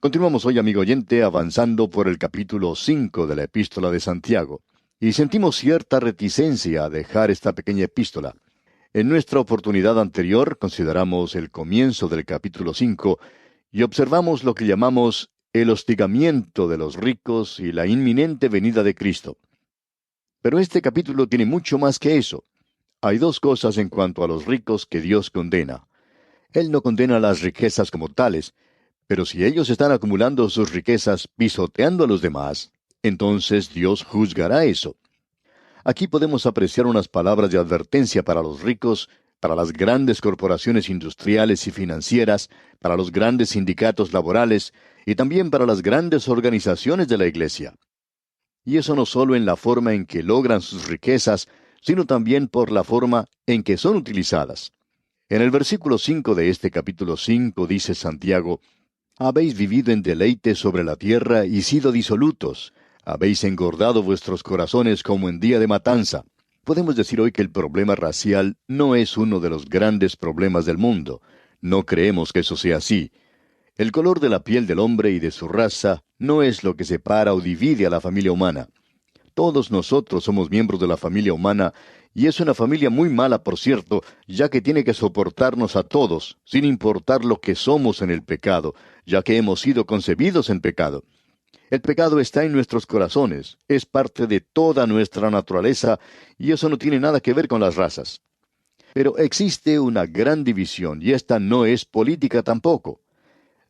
Continuamos hoy, amigo oyente, avanzando por el capítulo 5 de la Epístola de Santiago. Y sentimos cierta reticencia a dejar esta pequeña epístola. En nuestra oportunidad anterior consideramos el comienzo del capítulo 5 y observamos lo que llamamos el hostigamiento de los ricos y la inminente venida de Cristo. Pero este capítulo tiene mucho más que eso. Hay dos cosas en cuanto a los ricos que Dios condena. Él no condena las riquezas como tales, pero si ellos están acumulando sus riquezas pisoteando a los demás, entonces Dios juzgará eso. Aquí podemos apreciar unas palabras de advertencia para los ricos, para las grandes corporaciones industriales y financieras, para los grandes sindicatos laborales y también para las grandes organizaciones de la Iglesia. Y eso no solo en la forma en que logran sus riquezas, sino también por la forma en que son utilizadas. En el versículo 5 de este capítulo 5 dice Santiago: habéis vivido en deleite sobre la tierra y sido disolutos. Habéis engordado vuestros corazones como en día de matanza. Podemos decir hoy que el problema racial no es uno de los grandes problemas del mundo. No creemos que eso sea así. El color de la piel del hombre y de su raza no es lo que separa o divide a la familia humana. Todos nosotros somos miembros de la familia humana, y es una familia muy mala, por cierto, ya que tiene que soportarnos a todos, sin importar lo que somos en el pecado, ya que hemos sido concebidos en pecado. El pecado está en nuestros corazones, es parte de toda nuestra naturaleza, y eso no tiene nada que ver con las razas. Pero existe una gran división, y esta no es política tampoco.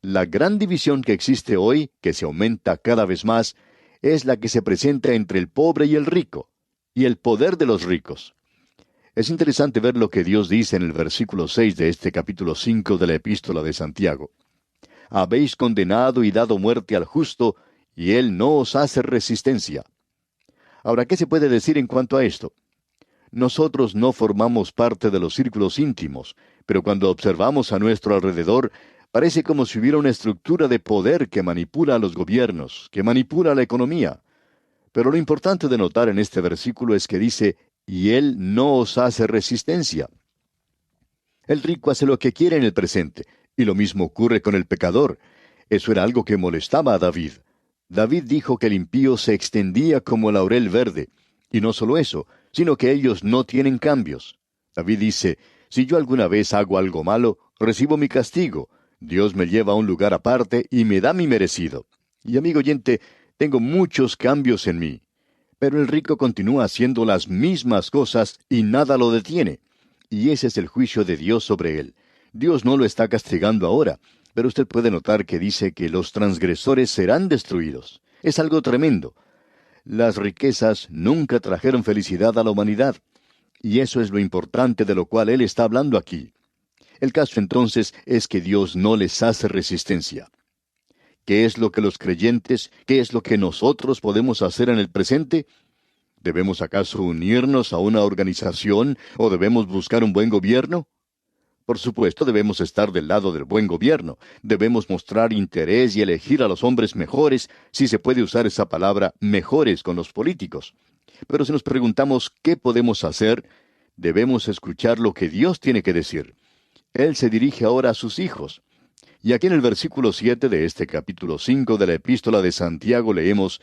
La gran división que existe hoy, que se aumenta cada vez más, es la que se presenta entre el pobre y el rico, y el poder de los ricos. Es interesante ver lo que Dios dice en el versículo 6 de este capítulo 5 de la Epístola de Santiago. Habéis condenado y dado muerte al justo, y él no os hace resistencia. Ahora, ¿qué se puede decir en cuanto a esto? Nosotros no formamos parte de los círculos íntimos, pero cuando observamos a nuestro alrededor, parece como si hubiera una estructura de poder que manipula a los gobiernos, que manipula la economía. Pero lo importante de notar en este versículo es que dice: y él no os hace resistencia. El rico hace lo que quiere en el presente, y lo mismo ocurre con el pecador. Eso era algo que molestaba a David. David dijo que el impío se extendía como el laurel verde, y no solo eso, sino que ellos no tienen cambios. David dice: si yo alguna vez hago algo malo, recibo mi castigo. Dios me lleva a un lugar aparte y me da mi merecido. Y amigo oyente, tengo muchos cambios en mí. Pero el rico continúa haciendo las mismas cosas y nada lo detiene. Y ese es el juicio de Dios sobre él. Dios no lo está castigando ahora, pero usted puede notar que dice que los transgresores serán destruidos. Es algo tremendo. Las riquezas nunca trajeron felicidad a la humanidad. Y eso es lo importante de lo cual él está hablando aquí. El caso entonces es que Dios no les hace resistencia. ¿Qué es lo que los creyentes, qué es lo que nosotros podemos hacer en el presente? ¿Debemos acaso unirnos a una organización o debemos buscar un buen gobierno? Por supuesto, debemos estar del lado del buen gobierno. Debemos mostrar interés y elegir a los hombres mejores, si se puede usar esa palabra, mejores con los políticos. Pero si nos preguntamos qué podemos hacer, debemos escuchar lo que Dios tiene que decir. Él se dirige ahora a sus hijos. Y aquí en el versículo 7 de este capítulo 5 de la Epístola de Santiago leemos: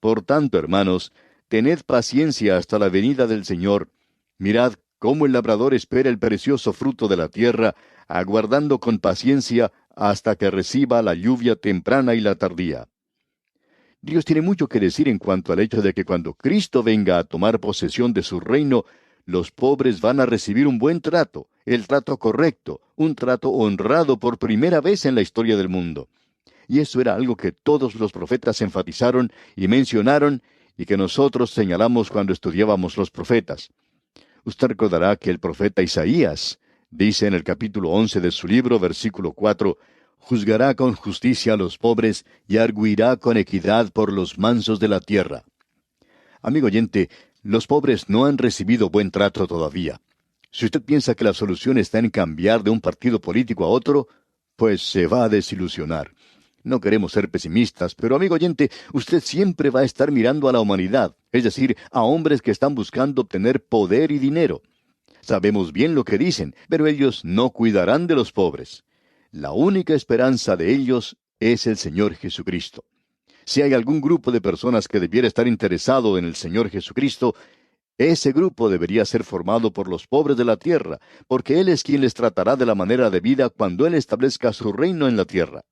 por tanto, hermanos, tened paciencia hasta la venida del Señor. Mirad cómo el labrador espera el precioso fruto de la tierra, aguardando con paciencia hasta que reciba la lluvia temprana y la tardía. Dios tiene mucho que decir en cuanto al hecho de que cuando Cristo venga a tomar posesión de su reino, los pobres van a recibir un buen trato, el trato correcto, un trato honrado por primera vez en la historia del mundo. Y eso era algo que todos los profetas enfatizaron y mencionaron, y que nosotros señalamos cuando estudiábamos los profetas. Usted recordará que el profeta Isaías dice en el capítulo 11 de su libro, versículo 4, juzgará con justicia a los pobres y arguirá con equidad por los mansos de la tierra. Amigo oyente, los pobres no han recibido buen trato todavía. Si usted piensa que la solución está en cambiar de un partido político a otro, pues se va a desilusionar. No queremos ser pesimistas, pero amigo oyente, usted siempre va a estar mirando a la humanidad, es decir, a hombres que están buscando obtener poder y dinero. Sabemos bien lo que dicen, pero ellos no cuidarán de los pobres. La única esperanza de ellos es el Señor Jesucristo. Si hay algún grupo de personas que debiera estar interesado en el Señor Jesucristo, ese grupo debería ser formado por los pobres de la tierra, porque Él es quien les tratará de la manera debida cuando Él establezca su reino en la tierra.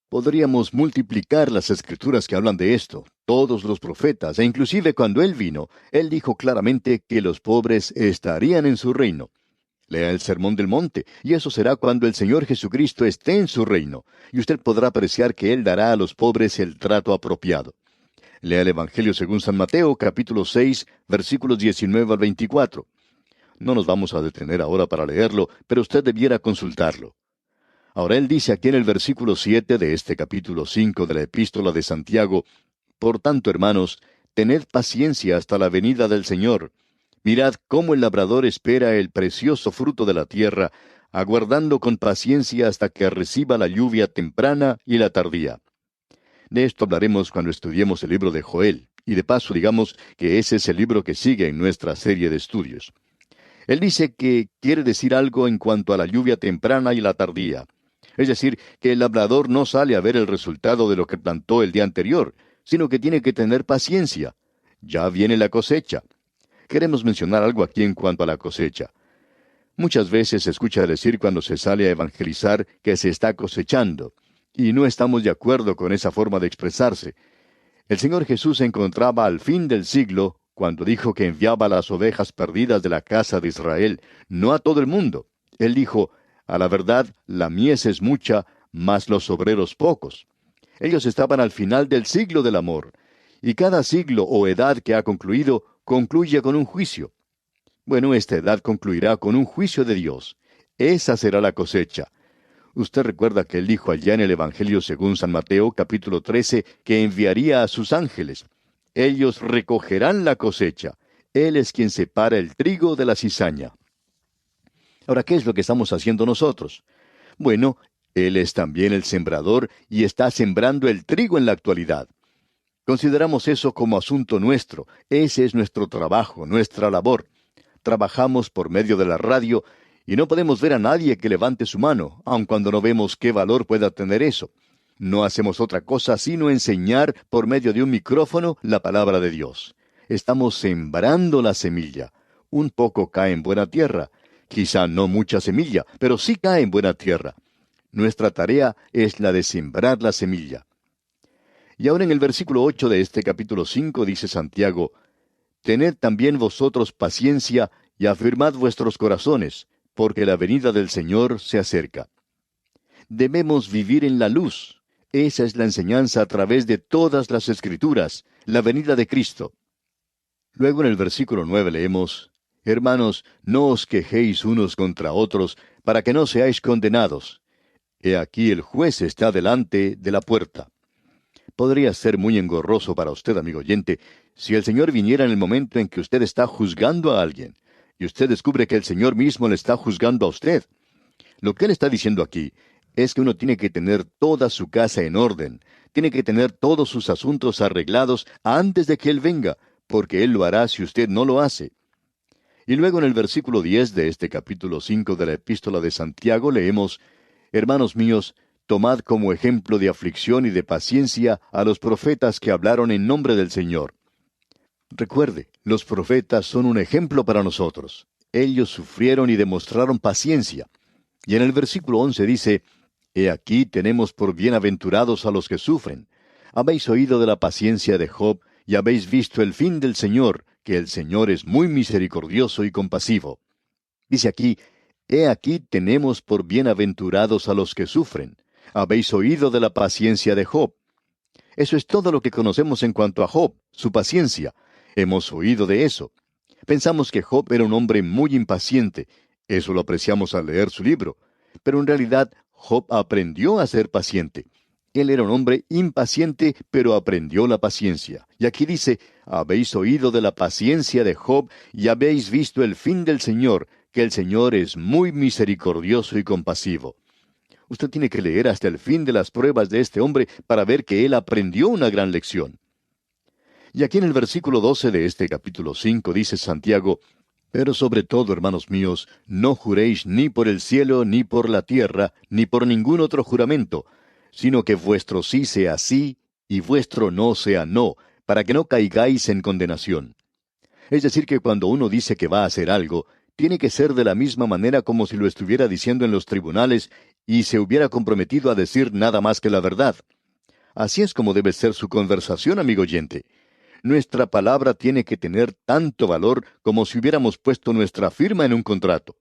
Podríamos multiplicar las escrituras que hablan de esto, todos los profetas, e inclusive cuando Él vino, Él dijo claramente que los pobres estarían en su reino. Lea el Sermón del Monte, y eso será cuando el Señor Jesucristo esté en su reino, y usted podrá apreciar que Él dará a los pobres el trato apropiado. Lea el Evangelio según San Mateo, capítulo 6, versículos 19 al 24. No nos vamos a detener ahora para leerlo, pero usted debiera consultarlo. Ahora él dice aquí en el versículo 7 de este capítulo 5 de la Epístola de Santiago: Por tanto, hermanos, tened paciencia hasta la venida del Señor. Mirad cómo el labrador espera el precioso fruto de la tierra, aguardando con paciencia hasta que reciba la lluvia temprana y la tardía. De esto hablaremos cuando estudiemos el libro de Joel, y de paso digamos que ese es el libro que sigue en nuestra serie de estudios. Él dice que quiere decir algo en cuanto a la lluvia temprana y la tardía. Es decir, que el labrador no sale a ver el resultado de lo que plantó el día anterior, sino que tiene que tener paciencia. Ya viene la cosecha. Queremos mencionar algo aquí en cuanto a la cosecha. Muchas veces se escucha decir cuando se sale a evangelizar que se está cosechando, y no estamos de acuerdo con esa forma de expresarse. El Señor Jesús se encontraba al fin del siglo cuando dijo que enviaba las ovejas perdidas de la casa de Israel, no a todo el mundo. Él dijo: a la verdad, la mies es mucha, mas los obreros pocos. Ellos estaban al final del siglo del amor, y cada siglo o edad que ha concluido, concluye con un juicio. Bueno, esta edad concluirá con un juicio de Dios. Esa será la cosecha. Usted recuerda que él dijo allá en el Evangelio según San Mateo, capítulo 13, que enviaría a sus ángeles. Ellos recogerán la cosecha. Él es quien separa el trigo de la cizaña. Ahora, ¿qué es lo que estamos haciendo nosotros? Bueno, Él es también el sembrador y está sembrando el trigo en la actualidad. Consideramos eso como asunto nuestro. Ese es nuestro trabajo, nuestra labor. Trabajamos por medio de la radio y no podemos ver a nadie que levante su mano, aun cuando no vemos qué valor pueda tener eso. No hacemos otra cosa sino enseñar por medio de un micrófono la palabra de Dios. Estamos sembrando la semilla. Un poco cae en buena tierra. Quizá no mucha semilla, pero sí cae en buena tierra. Nuestra tarea es la de sembrar la semilla. Y ahora en el versículo 8 de este capítulo 5 dice Santiago: Tened también vosotros paciencia y afirmad vuestros corazones, porque la venida del Señor se acerca. Debemos vivir en la luz. Esa es la enseñanza a través de todas las Escrituras, la venida de Cristo. Luego en el versículo 9 leemos: Hermanos, no os quejéis unos contra otros, para que no seáis condenados. He aquí el juez está delante de la puerta. Podría ser muy engorroso para usted, amigo oyente, si el Señor viniera en el momento en que usted está juzgando a alguien, y usted descubre que el Señor mismo le está juzgando a usted. Lo que Él está diciendo aquí es que uno tiene que tener toda su casa en orden, tiene que tener todos sus asuntos arreglados antes de que Él venga, porque Él lo hará si usted no lo hace. Y luego en el versículo 10 de este capítulo 5 de la Epístola de Santiago leemos: Hermanos míos, tomad como ejemplo de aflicción y de paciencia a los profetas que hablaron en nombre del Señor. Recuerde, los profetas son un ejemplo para nosotros. Ellos sufrieron y demostraron paciencia. Y en el versículo 11 dice: He aquí tenemos por bienaventurados a los que sufren. Habéis oído de la paciencia de Job, y habéis visto el fin del Señor, que el Señor es muy misericordioso y compasivo. Dice aquí: He aquí tenemos por bienaventurados a los que sufren. Habéis oído de la paciencia de Job. Eso es todo lo que conocemos en cuanto a Job, su paciencia. Hemos oído de eso. Pensamos que Job era un hombre muy impaciente. Eso lo apreciamos al leer su libro. Pero en realidad, Job aprendió a ser paciente. Él era un hombre impaciente, pero aprendió la paciencia. Y aquí dice: habéis oído de la paciencia de Job y habéis visto el fin del Señor, que el Señor es muy misericordioso y compasivo. Usted tiene que leer hasta el fin de las pruebas de este hombre para ver que él aprendió una gran lección. Y aquí en el versículo 12 de este capítulo 5 dice Santiago: Pero sobre todo, hermanos míos, no juréis ni por el cielo, ni por la tierra, ni por ningún otro juramento, sino que vuestro sí sea sí y vuestro no sea no, para que no caigáis en condenación. Es decir, que cuando uno dice que va a hacer algo, tiene que ser de la misma manera como si lo estuviera diciendo en los tribunales y se hubiera comprometido a decir nada más que la verdad. Así es como debe ser su conversación, amigo oyente. Nuestra palabra tiene que tener tanto valor como si hubiéramos puesto nuestra firma en un contrato.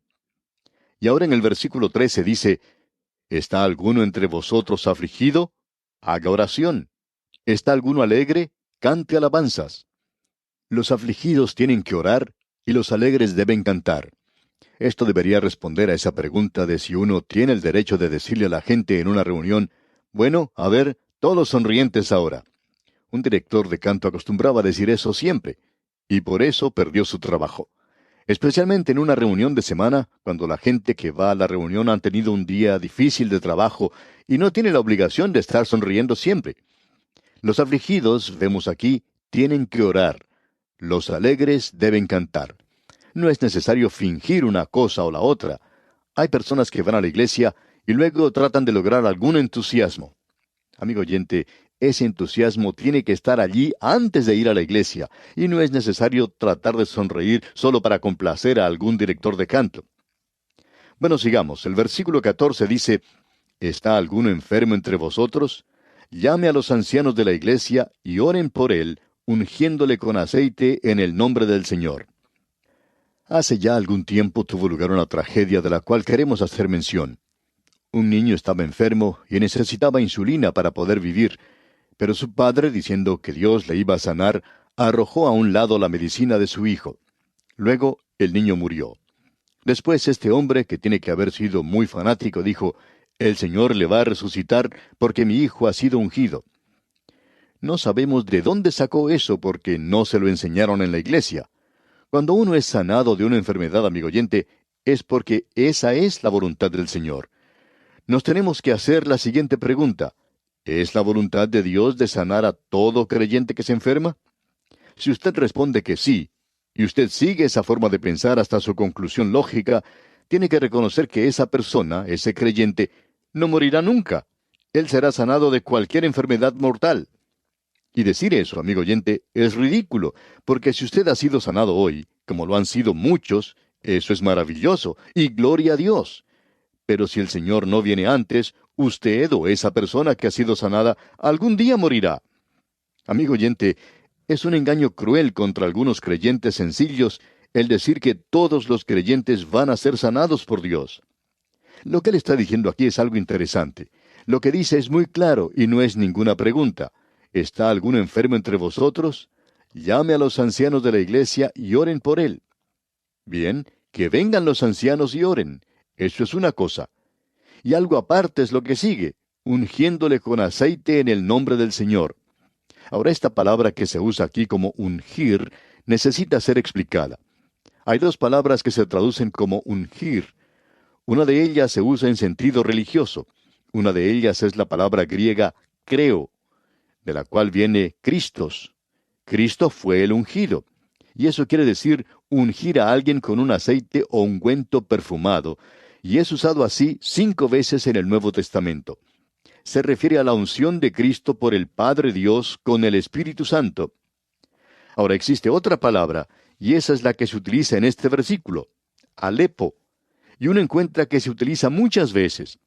Y ahora en el versículo 13 dice, ¿está alguno entre vosotros afligido? Haga oración. ¿Está alguno alegre? Cante alabanzas. Los afligidos tienen que orar y los alegres deben cantar. Esto debería responder a esa pregunta de si uno tiene el derecho de decirle a la gente en una reunión, bueno, a ver, todos sonrientes ahora. Un director de canto acostumbraba a decir eso siempre, y por eso perdió su trabajo. Especialmente en una reunión de semana, cuando la gente que va a la reunión han tenido un día difícil de trabajo y no tiene la obligación de estar sonriendo siempre. Los afligidos, vemos aquí, tienen que orar. Los alegres deben cantar. No es necesario fingir una cosa o la otra. Hay personas que van a la iglesia y luego tratan de lograr algún entusiasmo. Amigo oyente, ese entusiasmo tiene que estar allí antes de ir a la iglesia, y no es necesario tratar de sonreír solo para complacer a algún director de canto. Bueno, sigamos. El versículo 14 dice, ¿está alguno enfermo entre vosotros? Llame a los ancianos de la iglesia y oren por él, ungiéndole con aceite en el nombre del Señor. Hace ya algún tiempo tuvo lugar una tragedia de la cual queremos hacer mención. Un niño estaba enfermo y necesitaba insulina para poder vivir, pero su padre, diciendo que Dios le iba a sanar, arrojó a un lado la medicina de su hijo. Luego el niño murió. Después este hombre, que tiene que haber sido muy fanático, dijo, «El Señor le va a resucitar porque mi hijo ha sido ungido». No sabemos de dónde sacó eso porque no se lo enseñaron en la iglesia. Cuando uno es sanado de una enfermedad, amigo oyente, es porque esa es la voluntad del Señor. Nos tenemos que hacer la siguiente pregunta. ¿Es la voluntad de Dios de sanar a todo creyente que se enferma? Si usted responde que sí, y usted sigue esa forma de pensar hasta su conclusión lógica, tiene que reconocer que esa persona, ese creyente, no morirá nunca. Él será sanado de cualquier enfermedad mortal. Y decir eso, amigo oyente, es ridículo, porque si usted ha sido sanado hoy, como lo han sido muchos, eso es maravilloso, y gloria a Dios. Pero si el Señor no viene antes, usted o esa persona que ha sido sanada algún día morirá. Amigo oyente, es un engaño cruel contra algunos creyentes sencillos el decir que todos los creyentes van a ser sanados por Dios. Lo que él está diciendo aquí es algo interesante. Lo que dice es muy claro y no es ninguna pregunta. ¿Está algún enfermo entre vosotros? Llame a los ancianos de la iglesia y oren por él. Bien, que vengan los ancianos y oren. Eso es una cosa. Y algo aparte es lo que sigue, ungiéndole con aceite en el nombre del Señor. Ahora esta palabra que se usa aquí como ungir necesita ser explicada. Hay dos palabras que se traducen como ungir. Una de ellas se usa en sentido religioso. Una de ellas es la palabra griega creo, de la cual viene Christos. Cristo fue el ungido. Y eso quiere decir ungir a alguien con un aceite o ungüento perfumado, y es usado así 5 veces en el Nuevo Testamento. Se refiere a la unción de Cristo por el Padre Dios con el Espíritu Santo. Ahora existe otra palabra, y esa es la que se utiliza en este versículo, alepo, y uno encuentra que se utiliza muchas veces.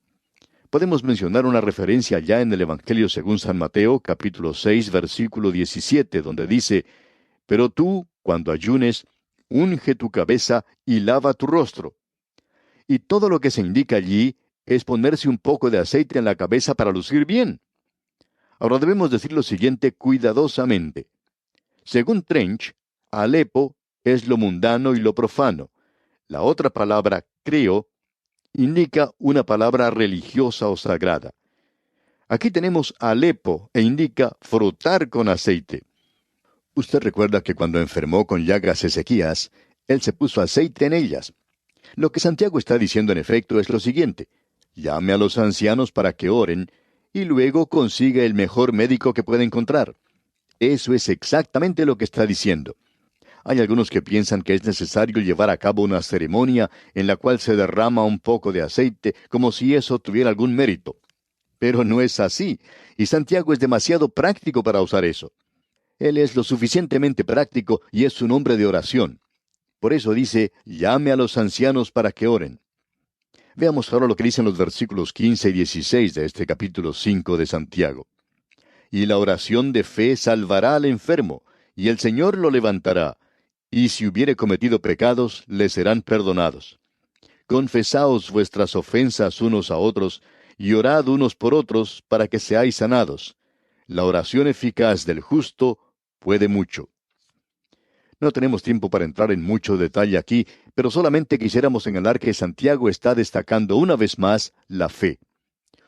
Podemos mencionar una referencia ya en el Evangelio según San Mateo, capítulo 6, versículo 17, donde dice, «Pero tú, cuando ayunes, unge tu cabeza y lava tu rostro». Y todo lo que se indica allí es ponerse un poco de aceite en la cabeza para lucir bien. Ahora debemos decir lo siguiente cuidadosamente. Según Trench, alepo es lo mundano y lo profano. La otra palabra, creo, indica una palabra religiosa o sagrada. Aquí tenemos alepo e indica frotar con aceite. Usted recuerda que cuando enfermó con llagas Ezequías, él se puso aceite en ellas. Lo que Santiago está diciendo en efecto es lo siguiente. Llame a los ancianos para que oren, y luego consiga el mejor médico que pueda encontrar. Eso es exactamente lo que está diciendo. Hay algunos que piensan que es necesario llevar a cabo una ceremonia en la cual se derrama un poco de aceite, como si eso tuviera algún mérito. Pero no es así, y Santiago es demasiado práctico para usar eso. Él es lo suficientemente práctico y es un hombre de oración. Por eso dice, llame a los ancianos para que oren. Veamos ahora lo que dicen los versículos 15 y 16 de este capítulo 5 de Santiago. Y la oración de fe salvará al enfermo, y el Señor lo levantará, y si hubiere cometido pecados, le serán perdonados. Confesaos vuestras ofensas unos a otros, y orad unos por otros, para que seáis sanados. La oración eficaz del justo puede mucho. No tenemos tiempo para entrar en mucho detalle aquí, pero solamente quisiéramos señalar que Santiago está destacando una vez más la fe.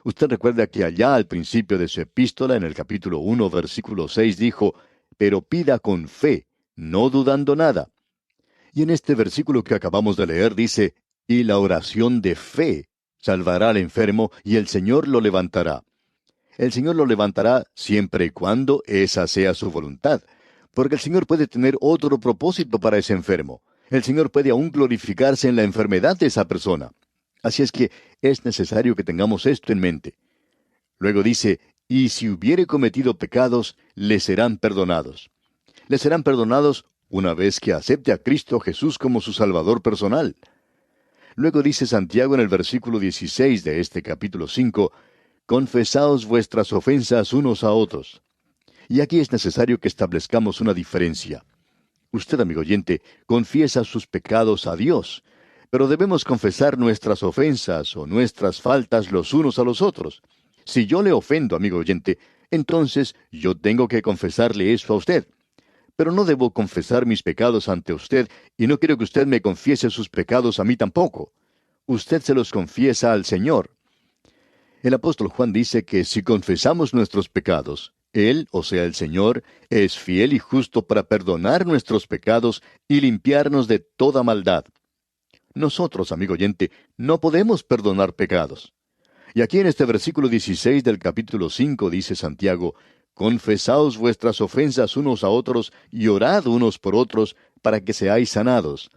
Usted recuerda que allá al principio de su epístola, en el capítulo 1, versículo 6, dijo, pero pida con fe, no dudando nada. Y en este versículo que acabamos de leer dice, y la oración de fe salvará al enfermo, y el Señor lo levantará. El Señor lo levantará siempre y cuando esa sea su voluntad, porque el Señor puede tener otro propósito para ese enfermo. El Señor puede aún glorificarse en la enfermedad de esa persona. Así es que es necesario que tengamos esto en mente. Luego dice, y si hubiere cometido pecados, le serán perdonados. Le serán perdonados una vez que acepte a Cristo Jesús como su Salvador personal. Luego dice Santiago en el versículo 16 de este capítulo 5, confesaos vuestras ofensas unos a otros. Y aquí es necesario que establezcamos una diferencia. Usted, amigo oyente, confiesa sus pecados a Dios, pero debemos confesar nuestras ofensas o nuestras faltas los unos a los otros. Si yo le ofendo, amigo oyente, entonces yo tengo que confesarle eso a usted. Pero no debo confesar mis pecados ante usted, y no quiero que usted me confiese sus pecados a mí tampoco. Usted se los confiesa al Señor. El apóstol Juan dice que si confesamos nuestros pecados, Él, o sea el Señor, es fiel y justo para perdonar nuestros pecados y limpiarnos de toda maldad. Nosotros, amigo oyente, no podemos perdonar pecados. Y aquí en este versículo 16 del capítulo 5 dice Santiago, confesaos vuestras ofensas unos a otros y orad unos por otros para que seáis sanados.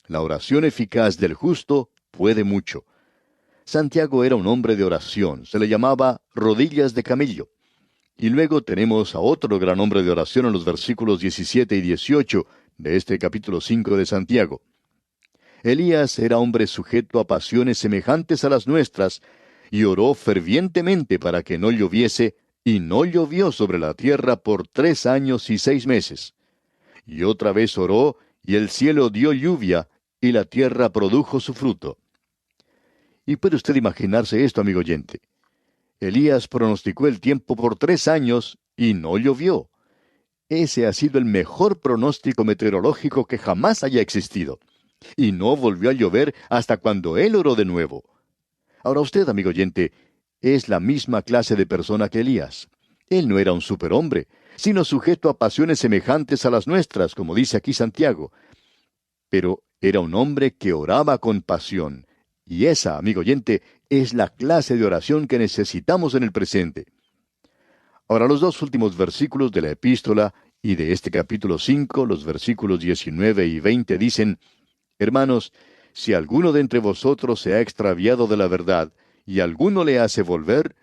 La oración eficaz del justo puede mucho. Santiago era un hombre de oración, se le llamaba rodillas de camello. Y luego tenemos a otro gran hombre de oración en los versículos 17 y 18 de este capítulo 5 de Santiago. Elías era hombre sujeto a pasiones semejantes a las nuestras, y oró fervientemente para que no lloviese, y no llovió sobre la tierra por 3 años y 6 meses. Y otra vez oró, y el cielo dio lluvia, y la tierra produjo su fruto. Y puede usted imaginarse esto, amigo oyente. Elías pronosticó el tiempo por 3 años, y no llovió. Ese ha sido el mejor pronóstico meteorológico que jamás haya existido. Y no volvió a llover hasta cuando él oró de nuevo. Ahora usted, amigo oyente, es la misma clase de persona que Elías. Él no era un superhombre, sino sujeto a pasiones semejantes a las nuestras, como dice aquí Santiago. Pero era un hombre que oraba con pasión. Y esa, amigo oyente, es la clase de oración que necesitamos en el presente. Ahora, los dos últimos versículos de la epístola y de este capítulo 5, los versículos 19 y 20 dicen, hermanos, si alguno de entre vosotros se ha extraviado de la verdad, y alguno le hace volver,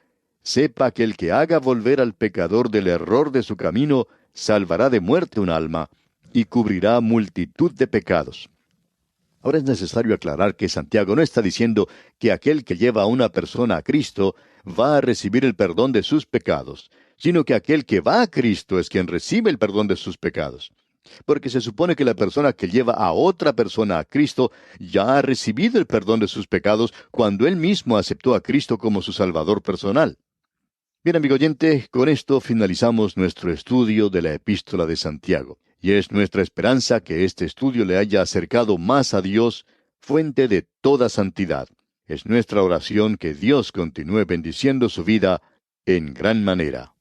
sepa que el que haga volver al pecador del error de su camino, salvará de muerte un alma, y cubrirá multitud de pecados. Ahora es necesario aclarar que Santiago no está diciendo que aquel que lleva a una persona a Cristo va a recibir el perdón de sus pecados, sino que aquel que va a Cristo es quien recibe el perdón de sus pecados. Porque se supone que la persona que lleva a otra persona a Cristo ya ha recibido el perdón de sus pecados cuando él mismo aceptó a Cristo como su Salvador personal. Bien, amigo oyente, con esto finalizamos nuestro estudio de la Epístola de Santiago. Y es nuestra esperanza que este estudio le haya acercado más a Dios, fuente de toda santidad. Es nuestra oración que Dios continúe bendiciendo su vida en gran manera.